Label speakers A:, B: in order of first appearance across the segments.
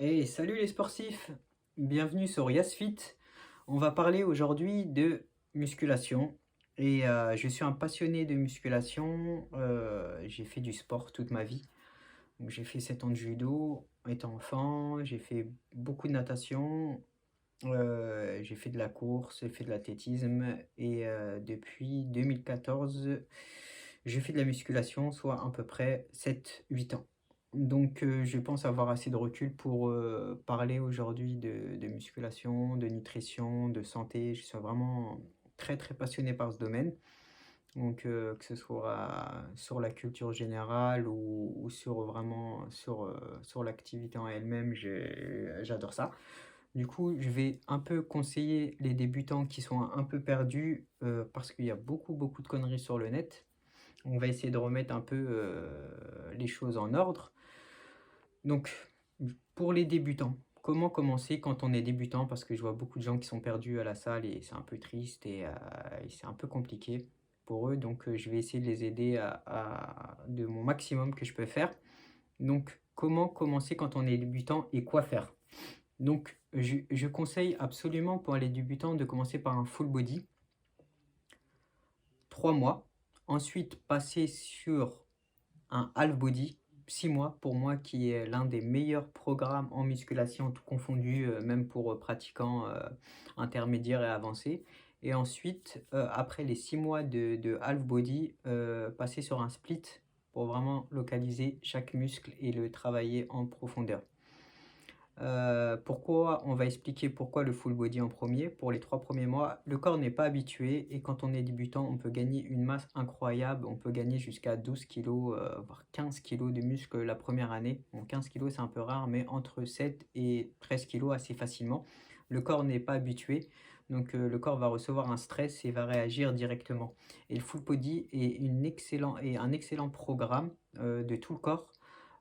A: Hey, salut les sportifs, bienvenue sur YasFit. On va parler aujourd'hui de musculation et je suis un passionné de musculation. J'ai fait du sport toute ma vie. Donc, j'ai fait 7 ans de judo étant enfant, j'ai fait beaucoup de natation, j'ai fait de la course, j'ai fait de l'athlétisme et depuis 2014, je fais de la musculation, soit à peu près 7 8 ans. Donc, je pense avoir assez de recul pour parler aujourd'hui de musculation, de nutrition, de santé. Je suis vraiment très très passionné par ce domaine. Donc, que ce soit sur la culture générale ou sur vraiment sur l'activité en elle-même, j'adore ça. Du coup, je vais un peu conseiller les débutants qui sont un peu perdus parce qu'il y a beaucoup de conneries sur le net. On va essayer de remettre un peu les choses en ordre. Donc, pour les débutants, comment commencer quand on est débutant? Parce que je vois beaucoup de gens qui sont perdus à la salle et c'est un peu triste et c'est un peu compliqué pour eux. Donc, je vais essayer de les aider de mon maximum que je peux faire. Donc, comment commencer quand on est débutant et quoi faire? Donc, je conseille absolument pour les débutants de commencer par un full body, 3 mois. Ensuite, passer sur un half body, 6 mois pour moi, qui est l'un des meilleurs programmes en musculation, tout confondu, même pour pratiquants intermédiaires et avancés. Et ensuite, après les 6 mois de half body, passer sur un split pour vraiment localiser chaque muscle et le travailler en profondeur. Pourquoi on va expliquer pourquoi le full body en premier. Pour les 3 premiers mois, le corps n'est pas habitué et quand on est débutant, on peut gagner une masse incroyable. On peut gagner jusqu'à 12 kilos, voire 15 kilos de muscle la première année. Bon, 15 kilos, c'est un peu rare, mais entre 7 et 13 kilos assez facilement. Le corps n'est pas habitué, donc le corps va recevoir un stress et va réagir directement. Et le full body est un excellent programme de tout le corps.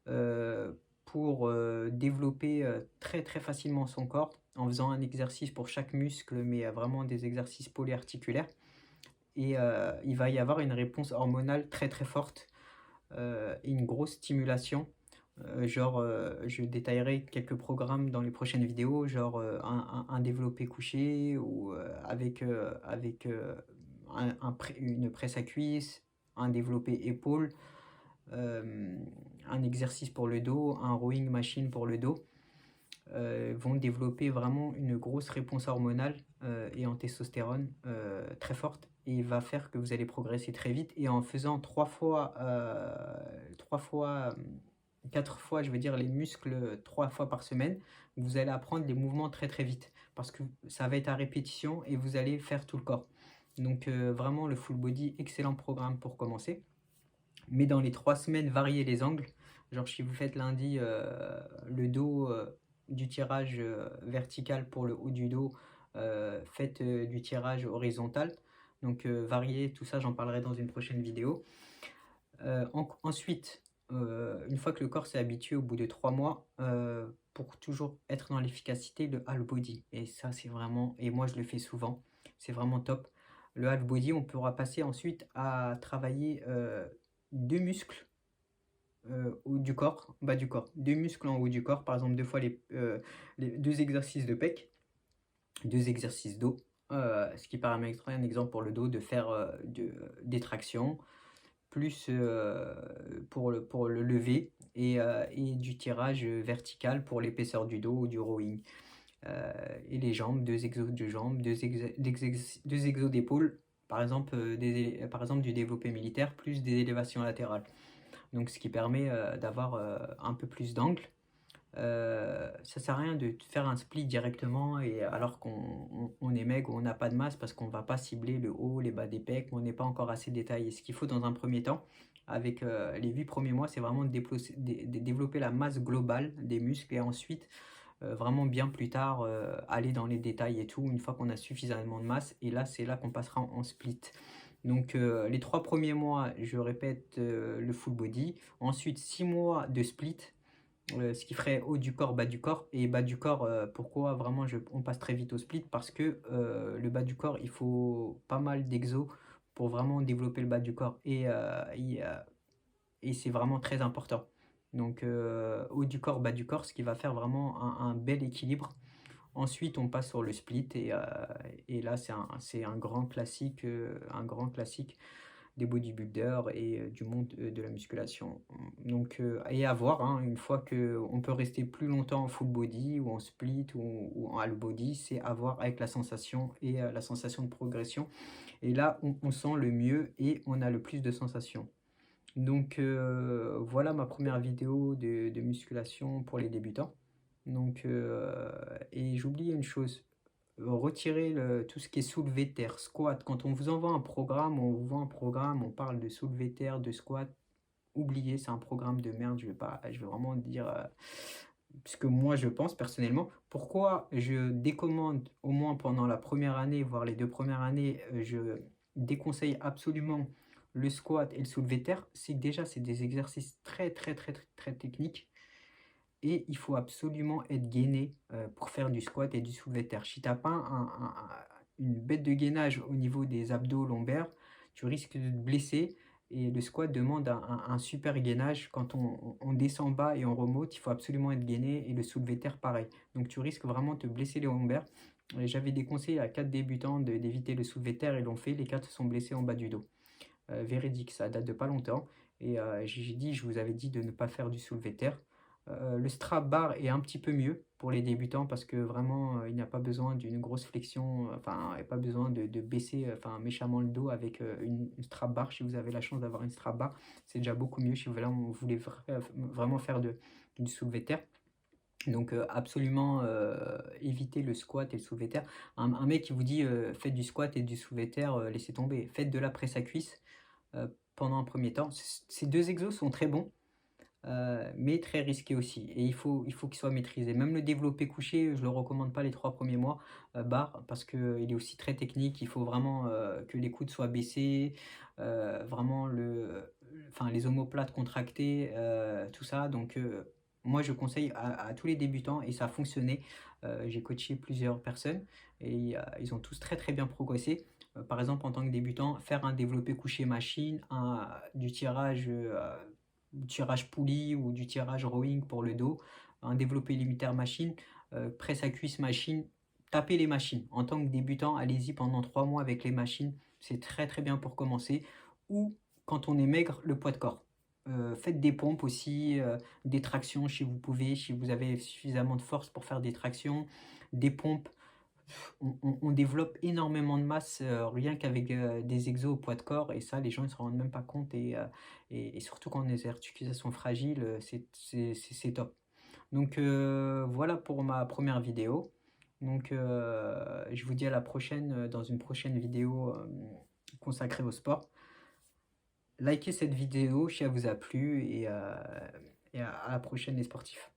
A: euh, pour développer très très facilement son corps en faisant un exercice pour chaque muscle, mais vraiment des exercices polyarticulaires. Et il va y avoir une réponse hormonale très très forte et une grosse stimulation. Je détaillerai quelques programmes dans les prochaines vidéos, genre un développé couché ou une presse à cuisse, un développé épaule, euh, un exercice pour le dos, un rowing machine pour le dos, vont développer vraiment une grosse réponse hormonale et en testostérone très forte et va faire que vous allez progresser très vite. Et en faisant 4 fois, je veux dire, les muscles 3 fois par semaine, vous allez apprendre des mouvements très très vite parce que ça va être à répétition et vous allez faire tout le corps. Donc vraiment le full body, excellent programme pour commencer. Mais dans les 3 semaines, variez les angles. Genre si vous faites lundi le dos du tirage vertical pour le haut du dos, faites du tirage horizontal. Donc variez tout ça, j'en parlerai dans une prochaine vidéo. Ensuite, une fois que le corps s'est habitué au bout de 3 mois, pour toujours être dans l'efficacité, le half body. Et ça, c'est vraiment, et moi je le fais souvent, c'est vraiment top. Le half body, on pourra passer ensuite à travailler 2 muscles haut du corps, bas du corps. 2 muscles en haut du corps, par exemple 2 fois les 2 exercices de pec, 2 exercices dos. Ce qui permettrait, un exemple pour le dos, de faire des tractions, plus pour le lever et du tirage vertical pour l'épaisseur du dos ou du rowing. Et les jambes, 2 exos de jambes, 2 exos d'épaule, par exemple du développé militaire, plus des élévations latérales. Donc ce qui permet d'avoir un peu plus d'angle. Ça sert à rien de faire un split directement et alors qu'on est maigre ou on n'a pas de masse parce qu'on va pas cibler le haut, les bas des pecs, on n'est pas encore assez détaillé. Ce qu'il faut dans un premier temps, avec les 8 premiers mois, c'est vraiment de développer la masse globale des muscles et ensuite vraiment bien plus tard aller dans les détails et tout une fois qu'on a suffisamment de masse et là c'est là qu'on passera en split. Donc les 3 premiers mois, je répète le full body, ensuite 6 mois de split, ce qui ferait haut du corps, bas du corps. Et bas du corps, pourquoi vraiment on passe très vite au split? Parce que le bas du corps, il faut pas mal d'exos pour vraiment développer le bas du corps. Et c'est vraiment très important. Donc haut du corps, bas du corps, ce qui va faire vraiment un bel équilibre. Ensuite, on passe sur le split et là, c'est un grand classique des bodybuilders et du monde, de la musculation. Donc et à voir, hein, une fois qu'on peut rester plus longtemps en full body ou en split ou en half body, c'est à voir avec la sensation et la sensation de progression et là, on sent le mieux et on a le plus de sensations. Donc voilà ma première vidéo de musculation pour les débutants. Donc et j'oubliais une chose, retirer tout ce qui est soulevé de terre, squat. Quand on vous envoie un programme, on vous vend un programme, on parle de soulevé de terre, de squat, oubliez, c'est un programme de merde. Je vais vraiment dire ce que moi je pense personnellement. Pourquoi je décommande au moins pendant la première année, voire les 2 premières années, je déconseille absolument le squat et le soulevé de terre, c'est que déjà c'est des exercices très très très très, très techniques et il faut absolument être gainé pour faire du squat et du soulevé de terre. Si tu n'as pas une bête de gainage au niveau des abdos lombaires, tu risques de te blesser. Et le squat demande un super gainage. Quand on descend bas et on remonte, il faut absolument être gainé. Et le soulevé de terre, pareil. Donc tu risques vraiment de te blesser les lombaires. Et j'avais des conseils à 4 débutants d'éviter le soulevé de terre. Ils l'ont fait. Les 4 se sont blessés en bas du dos. Véridique, ça date de pas longtemps. Et je vous avais dit de ne pas faire du soulevé de terre. Le strap bar est un petit peu mieux pour les débutants parce que vraiment, il n'y a pas besoin d'une grosse flexion, enfin, il n'y a pas besoin de baisser enfin, méchamment le dos avec une strap bar. Si vous avez la chance d'avoir une strap bar, c'est déjà beaucoup mieux si vous voulez vraiment faire du soulevé de terre. Donc absolument éviter le squat et le soulevé de terre. Un mec qui vous dit faites du squat et du soulevé de terre, laissez tomber. Faites de la presse à cuisse pendant un premier temps. Ces deux exos sont très bons mais très risqué aussi. Et il faut qu'il soit maîtrisé. Même le développé couché, je ne le recommande pas les 3 premiers mois, barre, parce qu'il est aussi très technique. Il faut vraiment que les coudes soient baissés, vraiment enfin, les omoplates contractées, tout ça. Donc, moi, je conseille à tous les débutants et ça a fonctionné. J'ai coaché plusieurs personnes et ils ont tous très très bien progressé. Par exemple, en tant que débutant, faire un développé couché machine, du tirage poulie ou du tirage rowing pour le dos, un développé limitaire machine, presse à cuisse machine, tapez les machines. En tant que débutant, allez-y pendant 3 mois avec les machines, c'est très très bien pour commencer. Ou quand on est maigre, le poids de corps. Faites des pompes aussi, des tractions si vous pouvez, si vous avez suffisamment de force pour faire des tractions, des pompes. On développe énormément de masse rien qu'avec des exos au poids de corps et ça les gens ne se rendent même pas compte et surtout quand on a des articulations fragiles c'est top. Donc voilà pour ma première vidéo. Donc je vous dis à la prochaine dans une prochaine vidéo consacrée au sport. Likez cette vidéo si elle vous a plu et à la prochaine les sportifs.